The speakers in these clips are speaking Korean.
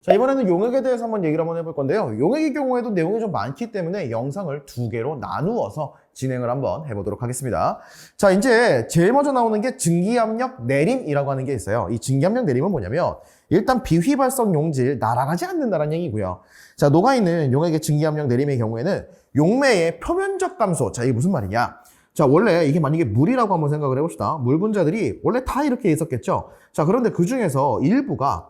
자, 이번에는 용액에 대해서 한번 얘기를 한번 해볼 건데요. 용액의 경우에도 내용이 좀 많기 때문에 영상을 두 개로 나누어서 진행을 한번 해보도록 하겠습니다. 자, 이제 제일 먼저 나오는 게 증기압력 내림이라고 하는 게 있어요. 이 증기압력 내림은 뭐냐면 일단 비휘발성 용질 날아가지 않는다는 얘기고요. 자, 녹아있는 용액의 증기압력 내림의 경우에는 용매의 표면적 감소. 자, 이게 무슨 말이냐? 자, 원래 이게 만약에 물이라고 한번 생각을 해봅시다. 물 분자들이 원래 다 이렇게 있었겠죠? 자, 그런데 그 중에서 일부가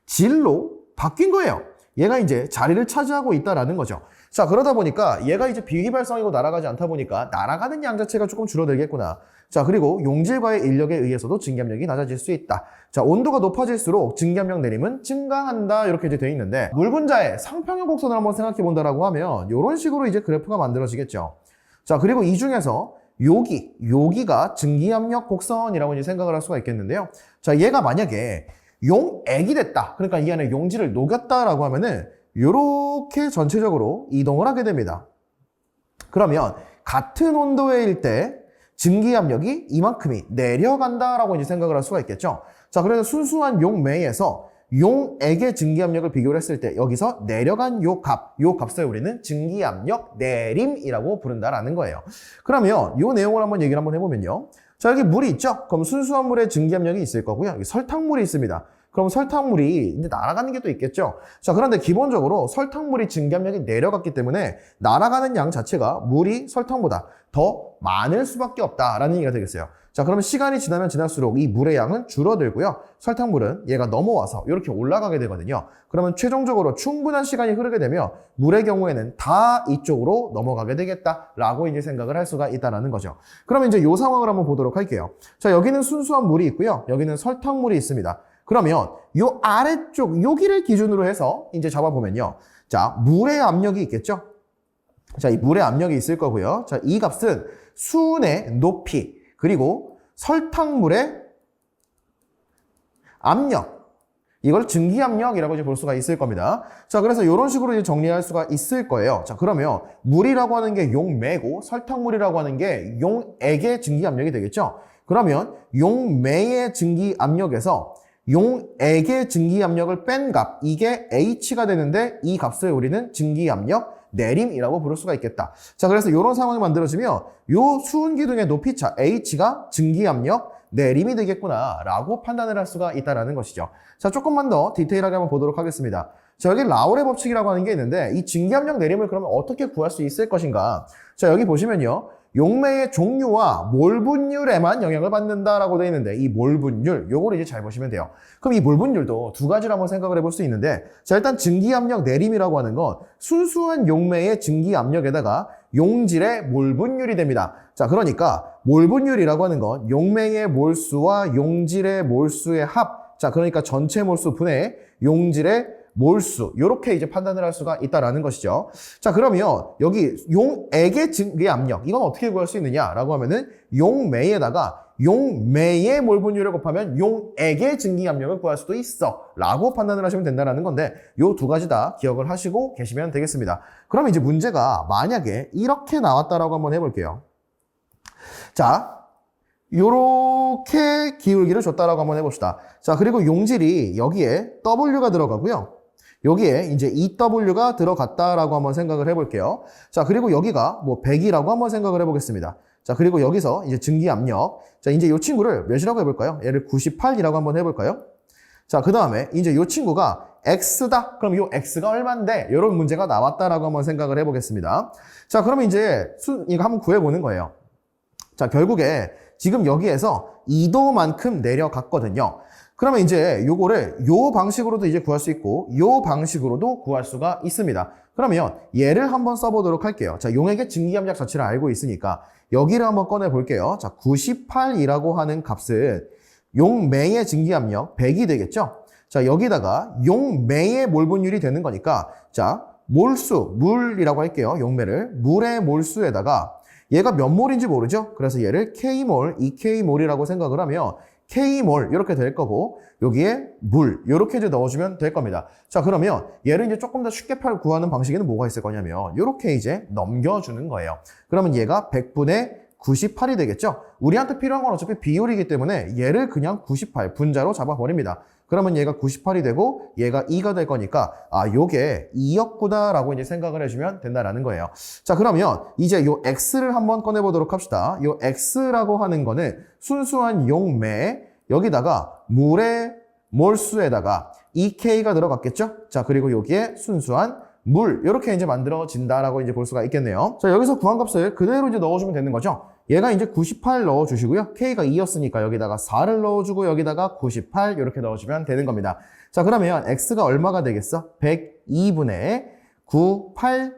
질로 바뀐 거예요. 얘가 이제 자리를 차지하고 있다라는 거죠. 자, 그러다 보니까 얘가 이제 비휘발성이고 날아가지 않다 보니까 날아가는 양 자체가 조금 줄어들겠구나. 자, 그리고 용질과의 인력에 의해서도 증기압력이 낮아질 수 있다. 자, 온도가 높아질수록 증기압력 내림은 증가한다. 이렇게 이제 되어 있는데 물 분자의 상평형 곡선을 한번 생각해 본다라고 하면 이런 식으로 이제 그래프가 만들어지겠죠. 자, 그리고 이 중에서 여기가 증기압력 곡선이라고 이제 생각을 할 수가 있겠는데요. 자, 얘가 만약에 용액이 됐다. 그러니까 이 안에 용질을 녹였다라고 하면은 이렇게 전체적으로 이동을 하게 됩니다. 그러면 같은 온도일 때 증기압력이 이만큼이 내려간다라고 이제 생각을 할 수가 있겠죠. 자, 그래서 순수한 용매에서 용액의 증기압력을 비교를 했을 때 여기서 내려간 요 값을 우리는 증기압력 내림이라고 부른다라는 거예요. 그러면 요 내용을 한번 얘기를 한번 해보면요. 자, 여기 물이 있죠? 그럼 순수한 물에 증기압력이 있을 거고요. 여기 설탕물이 있습니다. 그럼 설탕물이 이제 날아가는 게 또 있겠죠? 자, 그런데 기본적으로 설탕물이 증기압력이 내려갔기 때문에 날아가는 양 자체가 물이 설탕보다 더 많을 수밖에 없다라는 얘기가 되겠어요. 자, 그러면 시간이 지나면 지날수록 이 물의 양은 줄어들고요. 설탕물은 얘가 넘어와서 이렇게 올라가게 되거든요. 그러면 최종적으로 충분한 시간이 흐르게 되면 물의 경우에는 다 이쪽으로 넘어가게 되겠다라고 이제 생각을 할 수가 있다는 거죠. 그러면 이제 이 상황을 한번 보도록 할게요. 자, 여기는 순수한 물이 있고요. 여기는 설탕물이 있습니다. 그러면 요 아래쪽 여기를 기준으로 해서 이제 잡아보면요. 자, 물의 압력이 있겠죠? 자, 이 물의 압력이 있을 거고요. 자, 이 값은 수온의 높이 그리고 설탕물의 압력, 이걸 증기압력이라고 이제 볼 수가 있을 겁니다. 자, 그래서 이런 식으로 이제 정리할 수가 있을 거예요. 자, 그러면 물이라고 하는 게 용매고 설탕물이라고 하는 게 용액의 증기압력이 되겠죠. 그러면 용매의 증기압력에서 용액의 증기압력을 뺀 값, 이게 H가 되는데 이 값을 우리는 증기압력 내림이라고 부를 수가 있겠다. 자, 그래서 이런 상황이 만들어지면 요 수은기둥의 높이차 H가 증기압력 내림이 되겠구나 라고 판단을 할 수가 있다는 것이죠. 자, 조금만 더 디테일하게 한번 보도록 하겠습니다. 자, 여기 라울의 법칙이라고 하는 게 있는데 이 증기압력 내림을 그러면 어떻게 구할 수 있을 것인가? 자, 여기 보시면요. 용매의 종류와 몰 분율에만 영향을 받는다라고 되어 있는데 이 몰 분율, 요거를 이제 잘 보시면 돼요. 그럼 이 몰 분율도 두 가지로 한번 생각을 해볼 수 있는데 자, 일단 증기압력 내림이라고 하는 건 순수한 용매의 증기압력에다가 용질의 몰 분율이 됩니다. 자, 그러니까 몰 분율이라고 하는 건 용매의 몰수와 용질의 몰수의 합, 자, 그러니까 전체 몰수 분의 용질의 몰수, 요렇게 이제 판단을 할 수가 있다라는 것이죠. 자, 그러면 여기 용액의 증기압력, 이건 어떻게 구할 수 있느냐라고 하면은 용매에다가 용매의 몰 분율을 곱하면 용액의 증기압력을 구할 수도 있어 라고 판단을 하시면 된다는 건데 요 두 가지 다 기억을 하시고 계시면 되겠습니다. 그러면 이제 문제가 만약에 이렇게 나왔다라고 한번 해볼게요. 자, 요렇게 기울기를 줬다라고 한번 해봅시다. 자, 그리고 용질이 여기에 W가 들어가고요. 여기에 이제 EW가 들어갔다라고 한번 생각을 해볼게요. 자, 그리고 여기가 뭐 100이라고 한번 생각을 해보겠습니다. 자, 그리고 여기서 이제 증기압력. 자, 이제 이 친구를 몇이라고 해볼까요? 얘를 98이라고 한번 해볼까요? 자, 그 다음에 이제 이 친구가 X다. 그럼 이 X가 얼만데? 이런 문제가 나왔다라고 한번 생각을 해보겠습니다. 자, 그러면 이제 이거 한번 구해보는 거예요. 자, 결국에 지금 여기에서 2도만큼 내려갔거든요. 그러면 이제 요거를 요 방식으로도 이제 구할 수 있고 요 방식으로도 구할 수가 있습니다. 그러면 얘를 한번 써보도록 할게요. 자, 용액의 증기압력 자체를 알고 있으니까 여기를 한번 꺼내 볼게요. 자, 98이라고 하는 값은 용매의 증기압력 100이 되겠죠? 자, 여기다가 용매의 몰 분율이 되는 거니까 자, 몰수, 물이라고 할게요. 용매를 물의 몰수에다가 얘가 몇 몰인지 모르죠? 그래서 얘를 K몰, 2K몰이라고 생각을 하면 K몰 이렇게 될 거고 여기에 물 이렇게 이제 넣어주면 될 겁니다. 자, 그러면 얘를 이제 조금 더 쉽게 구하는 방식에는 뭐가 있을 거냐면 이렇게 이제 넘겨주는 거예요. 그러면 얘가 100분의 98이 되겠죠? 우리한테 필요한 건 어차피 비율이기 때문에 얘를 그냥 98 분자로 잡아버립니다. 그러면 얘가 98이 되고 얘가 2가 될 거니까 요게 2였구나 라고 이제 생각을 해주면 된다라는 거예요. 자, 그러면 이제 요 x를 한번 꺼내보도록 합시다. 요 x라고 하는 거는 순수한 용매, 여기다가 물의 몰수에다가 2K가 들어갔겠죠? 자, 그리고 여기에 순수한 물, 이렇게 이제 만들어진다라고 이제 볼 수가 있겠네요. 자, 여기서 구한 값을 그대로 이제 넣어주면 되는 거죠. 얘가 이제 98 넣어주시고요. K가 2였으니까 여기다가 4를 넣어주고 여기다가 98 이렇게 넣어주면 되는 겁니다. 자, 그러면 X가 얼마가 되겠어? 102분의 9800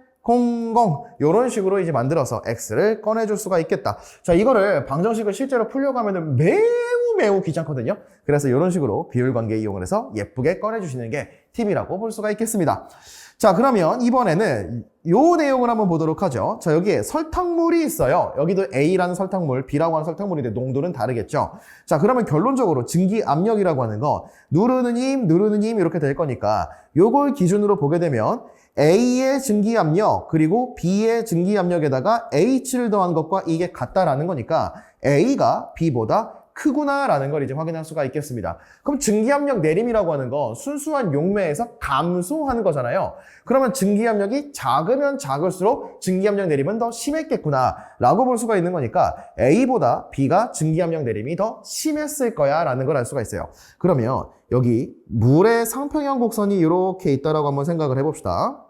이런 식으로 이제 만들어서 X를 꺼내줄 수가 있겠다. 자, 이거를 방정식을 실제로 풀려고 하면은 매우 귀찮거든요. 그래서 이런 식으로 비율 관계 이용을 해서 예쁘게 꺼내주시는 게 팁이라고 볼 수가 있겠습니다. 자, 그러면 이번에는 요 내용을 한번 보도록 하죠. 자, 여기에 설탕물이 있어요. 여기도 A라는 설탕물, B라고 하는 설탕물인데 농도는 다르겠죠. 자, 그러면 결론적으로 증기 압력이라고 하는 거 누르는 힘 이렇게 될 거니까 요걸 기준으로 보게 되면 A의 증기 압력 그리고 B의 증기 압력에다가 H를 더한 것과 이게 같다라는 거니까 A가 B보다 크구나라는 걸 이제 확인할 수가 있겠습니다. 그럼 증기압력 내림이라고 하는 건 순수한 용매에서 감소하는 거잖아요. 그러면 증기압력이 작으면 작을수록 증기압력 내림은 더 심했겠구나라고 볼 수가 있는 거니까 A보다 B가 증기압력 내림이 더 심했을 거야라는 걸 알 수가 있어요. 그러면 여기 물의 상평형 곡선이 이렇게 있다라고 한번 생각을 해봅시다.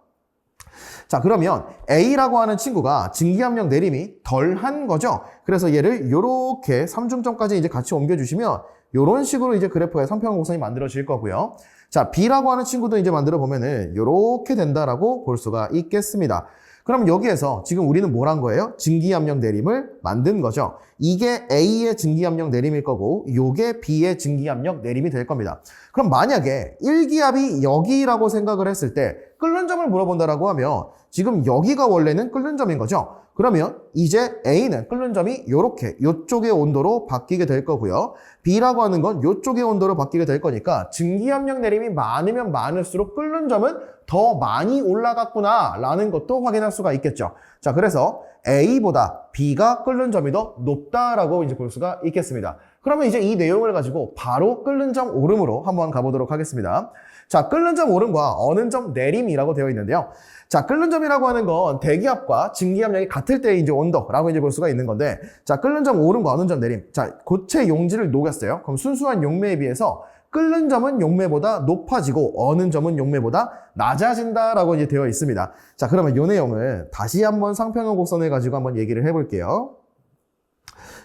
자, 그러면 A라고 하는 친구가 증기압력 내림이 덜한 거죠. 그래서 얘를 요렇게 삼중점까지 이제 같이 옮겨주시면 요런 식으로 이제 그래프의 상평형 곡선이 만들어질 거고요. 자, B라고 하는 친구도 이제 만들어 보면은 요렇게 된다라고 볼 수가 있겠습니다. 그럼 여기에서 지금 우리는 뭘 한 거예요? 증기압력 내림을 만든 거죠. 이게 A의 증기압력 내림일 거고 요게 B의 증기압력 내림이 될 겁니다. 그럼 만약에 1기압이 여기라고 생각을 했을 때 끓는 점을 물어본다라고 하면 지금 여기가 원래는 끓는 점인 거죠. 그러면 이제 A는 끓는 점이 요렇게 요쪽의 온도로 바뀌게 될 거고요. B라고 하는 건 요쪽의 온도로 바뀌게 될 거니까 증기압력 내림이 많으면 많을수록 끓는 점은 더 많이 올라갔구나 라는 것도 확인할 수가 있겠죠. 자, 그래서 A보다 B가 끓는 점이 더 높다라고 이제 볼 수가 있겠습니다. 그러면 이제 이 내용을 가지고 바로 끓는 점 오름으로 한번 가보도록 하겠습니다. 자, 끓는 점 오름과 어는 점 내림이라고 되어 있는데요. 자, 끓는 점이라고 하는 건 대기압과 증기압력이 같을 때의 이제 온도라고 이제 볼 수가 있는 건데, 자, 끓는 점 오름과 어는 점 내림. 자, 고체 용질을 녹였어요. 그럼 순수한 용매에 비해서 끓는 점은 용매보다 높아지고 어는 점은 용매보다 낮아진다라고 이제 되어 있습니다. 자, 그러면 이 내용을 다시 한번 상평형 곡선을 가지고 한번 얘기를 해볼게요.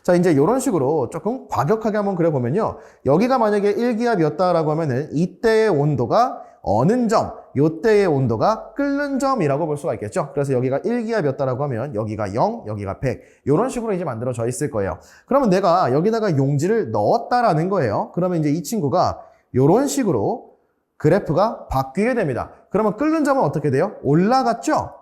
자, 이제 이런 식으로 조금 과격하게 한번 그려보면요. 여기가 만약에 1기압이었다라고 하면은 이때의 온도가 어는 점, 요때의 온도가 끓는 점이라고 볼 수가 있겠죠. 그래서 여기가 1기압이었다라고 하면 여기가 0, 여기가 100 이런 식으로 이제 만들어져 있을 거예요. 그러면 내가 여기다가 용질을 넣었다라는 거예요. 그러면 이제 이 친구가 이런 식으로 그래프가 바뀌게 됩니다. 그러면 끓는 점은 어떻게 돼요? 올라갔죠?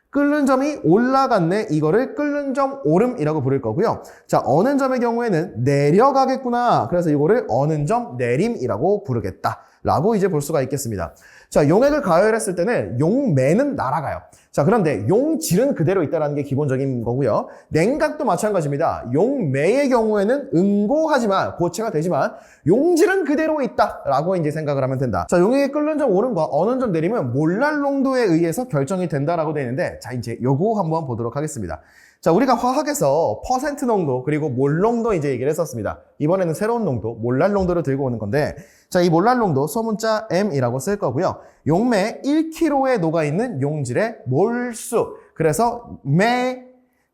끓는 점이 올라갔네. 이거를 끓는 점 오름이라고 부를 거고요. 자, 어는 점의 경우에는 내려가겠구나. 그래서 이거를 어는 점 내림이라고 부르겠다. 라고 이제 볼 수가 있겠습니다. 자, 용액을 가열했을 때는 용매는 날아가요. 자, 그런데 용질은 그대로 있다는 게 기본적인 거고요. 냉각도 마찬가지입니다. 용매의 경우에는 응고하지만, 고체가 되지만 용질은 그대로 있다라고 이제 생각을 하면 된다. 자, 용액의 끓는 점 오름과 어는 점 내림은 몰랄 농도에 의해서 결정이 된다라고 되어 있는데, 자, 이제 요거 한번 보도록 하겠습니다. 자, 우리가 화학에서 퍼센트 농도 그리고 몰 농도 이제 얘기를 했었습니다. 이번에는 새로운 농도, 몰랄 농도를 들고 오는 건데, 자, 이 몰랄 농도 소문자 M이라고 쓸 거고요. 용매 1kg에 녹아있는 용질의 몰수. 그래서 매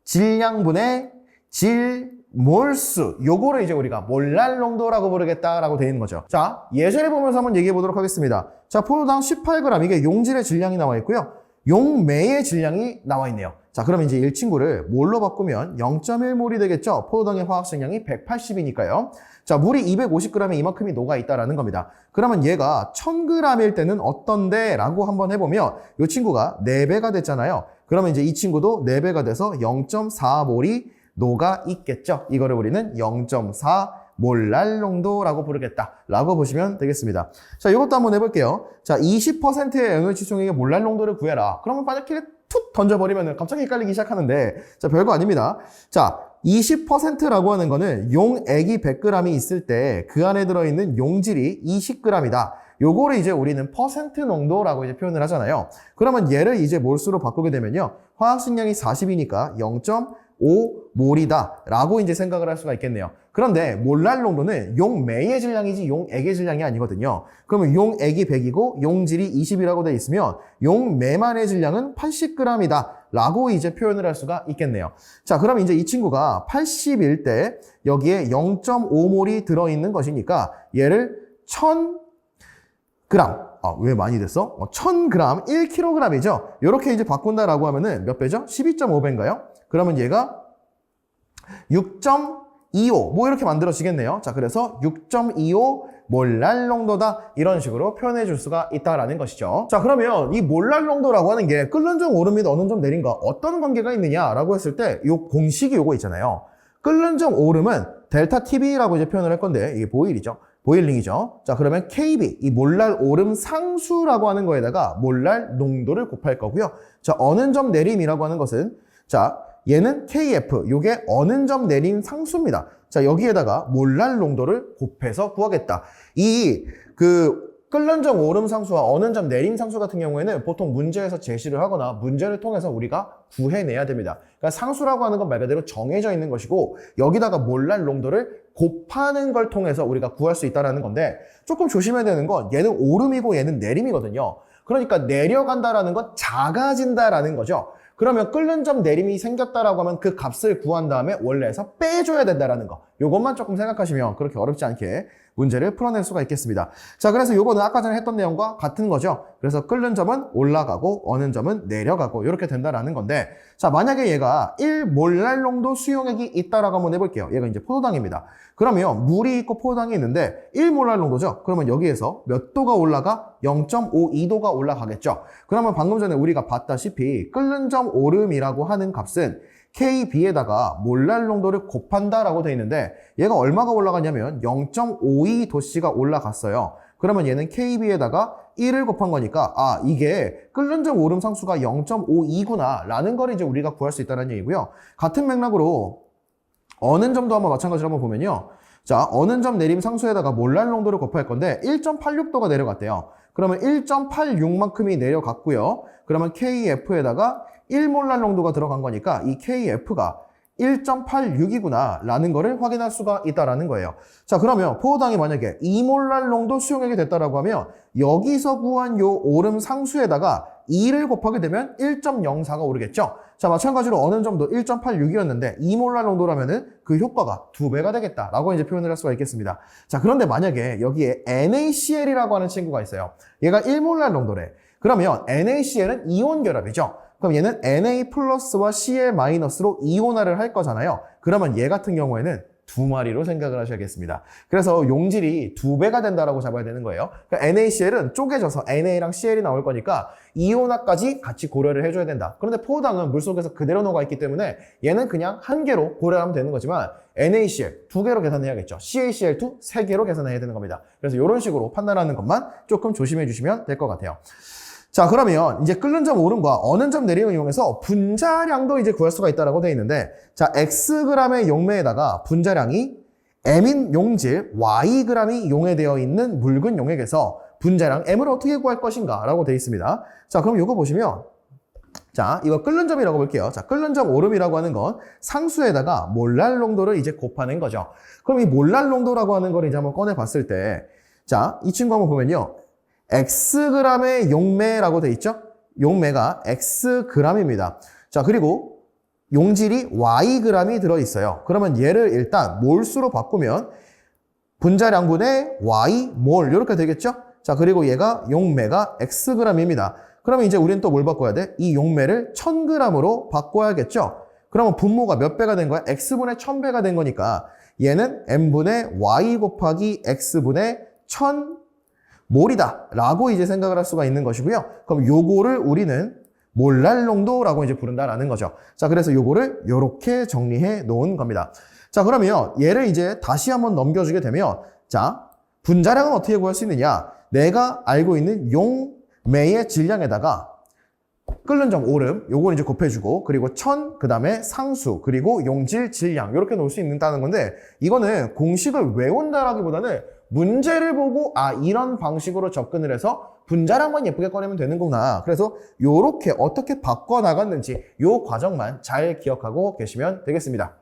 질량분의 질 몰수. 요거를 이제 우리가 몰랄 농도라고 부르겠다라고 되어 있는 거죠. 자, 예제를 보면서 한번 얘기해 보도록 하겠습니다. 자, 포도당 18g 이게 용질의 질량이 나와 있고요. 용매의 질량이 나와 있네요. 자, 그러면 이제 이 친구를 몰로 바꾸면 0.1몰이 되겠죠? 포도당의 화학식량이 180이니까요. 자, 물이 250g에 이만큼이 녹아있다라는 겁니다. 그러면 얘가 1000g일 때는 어떤데? 라고 한번 해보면 이 친구가 4배가 됐잖아요. 그러면 이제 이 친구도 4배가 돼서 0.4몰이 녹아있겠죠? 이거를 우리는 0.4 몰랄 농도라고 부르겠다라고 보시면 되겠습니다. 자, 이것도 한번 해볼게요. 자, 20%의 에너지총액의 몰랄 농도를 구해라. 그러면 바닥길에 툭 던져버리면 갑자기 헷갈리기 시작하는데, 자, 별거 아닙니다. 자, 20%라고 하는 거는 용액이 100g이 있을 때 그 안에 들어있는 용질이 20g이다. 요거를 이제 우리는 퍼센트 농도라고 이제 표현을 하잖아요. 그러면 얘를 이제 몰수로 바꾸게 되면요. 화학식량이 40이니까 0.5몰이다 라고 이제 생각을 할 수가 있겠네요. 그런데 몰랄 농도는 용매의 질량이지 용액의 질량이 아니거든요. 그러면 용액이 100이고 용질이 20이라고 되어 있으면 용매만의 질량은 80g이다 라고 이제 표현을 할 수가 있겠네요. 자, 그럼 이제 이 친구가 80일 때 여기에 0.5몰이 들어있는 것이니까 얘를 1000g, 왜 많이 됐어? 1000g, 1kg이죠. 이렇게 이제 바꾼다라고 하면은 몇 배죠? 12.5배인가요? 그러면 얘가 6.25, 뭐 이렇게 만들어지겠네요. 자, 그래서 6.25 몰랄 농도다. 이런 식으로 표현해 줄 수가 있다라는 것이죠. 자, 그러면 이 몰랄 농도라고 하는 게 끓는 점 오름 및 어는 점 내림과 어떤 관계가 있느냐라고 했을 때 이 공식이 요거 있잖아요. 끓는 점 오름은 델타 TB라고 이제 표현을 할 건데 이게 보일이죠. 보일링이죠. 자, 그러면 KB, 이 몰랄 오름 상수라고 하는 거에다가 몰랄 농도를 곱할 거고요. 자, 어는 점 내림이라고 하는 것은 자, 얘는 KF, 요게 어는 점 내림 상수입니다. 자, 여기에다가 몰랄 농도를 곱해서 구하겠다. 끓는 점 오름 상수와 어는 점 내림 상수 같은 경우에는 보통 문제에서 제시를 하거나 문제를 통해서 우리가 구해내야 됩니다. 그러니까 상수라고 하는 건 말 그대로 정해져 있는 것이고 여기다가 몰랄 농도를 곱하는 걸 통해서 우리가 구할 수 있다는 건데 조금 조심해야 되는 건 얘는 오름이고 얘는 내림이거든요. 그러니까 내려간다라는 건 작아진다라는 거죠. 그러면 끓는 점 내림이 생겼다라고 하면 그 값을 구한 다음에 원래에서 빼줘야 된다라는 거. 요것만 조금 생각하시면 그렇게 어렵지 않게 문제를 풀어낼 수가 있겠습니다. 자, 그래서 요거는 아까 전에 했던 내용과 같은 거죠. 그래서 끓는 점은 올라가고 어는 점은 내려가고 이렇게 된다라는 건데 자, 만약에 얘가 1몰랄 농도 수용액이 있다라고 한번 해볼게요. 얘가 이제 포도당입니다. 그러면 물이 있고 포도당이 있는데 1몰랄 농도죠. 그러면 여기에서 몇 도가 올라가? 0.52도가 올라가겠죠. 그러면 방금 전에 우리가 봤다시피 끓는 점 오름이라고 하는 값은 KB에다가 몰랄 농도를 곱한다라고 되어 있는데 얘가 얼마가 올라가냐면 0.52도씨가 올라갔어요. 그러면 얘는 KB에다가 1을 곱한 거니까 이게 끓는 점 오름 상수가 0.52구나 라는 걸 이제 우리가 구할 수 있다는 얘기고요. 같은 맥락으로 어는 점도 한번 마찬가지로 한번 보면요. 자, 어는 점 내림 상수에다가 몰랄 농도를 곱할 건데 1.86도가 내려갔대요. 그러면 1.86만큼이 내려갔고요. 그러면 KF에다가 1몰랄 농도가 들어간 거니까 이 KF가 1.86이구나 라는 거를 확인할 수가 있다라는 거예요. 자, 그러면 포도당이 만약에 2몰랄 농도 수용액이 됐다라고 하면 여기서 구한 요 오름 상수에다가 2를 곱하게 되면 1.04가 오르겠죠. 자, 마찬가지로 어는 점도 1.86이었는데 2몰랄 농도라면은 그 효과가 2배가 되겠다라고 이제 표현을 할 수가 있겠습니다. 자, 그런데 만약에 여기에 NaCl이라고 하는 친구가 있어요. 얘가 1몰랄 농도래. 그러면 NaCl은 이온 결합이죠. 그럼 얘는 Na 플러스와 Cl 마이너스로 이온화를 할 거잖아요. 그러면 얘 같은 경우에는 2마리로 생각을 하셔야겠습니다. 그래서 용질이 2배가 된다라고 잡아야 되는 거예요. 그러니까 NaCl은 쪼개져서 NA랑 Cl이 나올 거니까 이온화까지 같이 고려를 해줘야 된다. 그런데 포도당은 물속에서 그대로 녹아있기 때문에 얘는 그냥 한 개로 고려하면 되는 거지만 NaCl 2개로 계산해야겠죠. CaCl2 3개로 계산해야 되는 겁니다. 그래서 이런 식으로 판단하는 것만 조금 조심해 주시면 될 것 같아요. 자, 그러면 이제 끓는 점 오름과 어는 점 내림을 이용해서 분자량도 이제 구할 수가 있다라고 되어 있는데, 자, Xg의 용매에다가 분자량이 M인 용질, Yg이 용해되어 있는 묽은 용액에서 분자량 M을 어떻게 구할 것인가 라고 되어 있습니다. 자, 그럼 이거 보시면, 자, 이거 끓는 점이라고 볼게요. 자, 끓는 점 오름이라고 하는 건 상수에다가 몰랄 농도를 이제 곱하는 거죠. 그럼 이 몰랄 농도라고 하는 걸 이제 한번 꺼내 봤을 때, 자, 이 친구 한번 보면요. Xg의 용매라고 돼 있죠? 용매가 Xg입니다. 자, 그리고 용질이 Yg이 들어있어요. 그러면 얘를 일단 몰수로 바꾸면 분자량분의 Y몰 이렇게 되겠죠? 자, 그리고 얘가 용매가 Xg입니다. 그러면 이제 우리는 또 뭘 바꿔야 돼? 이 용매를 1000g으로 바꿔야겠죠? 그러면 분모가 몇 배가 된 거야? X분의 1000배가 된 거니까 얘는 M분의 Y 곱하기 X분의 1000몰이다 라고 이제 생각을 할 수가 있는 것이고요. 그럼 요거를 우리는 몰랄 농도라고 이제 부른다라는 거죠. 자, 그래서 요거를 요렇게 정리해 놓은 겁니다. 자, 그러면 얘를 이제 다시 한번 넘겨주게 되면, 자, 분자량은 어떻게 구할 수 있느냐? 내가 알고 있는 용매의 질량에다가 끓는 점 오름, 요건 이제 곱해주고, 그리고 천, 그 다음에 상수, 그리고 용질, 질량, 이렇게 놓을 수 있다는 건데, 이거는 공식을 외운다라기보다는 문제를 보고, 아, 이런 방식으로 접근을 해서 분자량만 예쁘게 꺼내면 되는구나. 그래서 요렇게 어떻게 바꿔나갔는지 요 과정만 잘 기억하고 계시면 되겠습니다.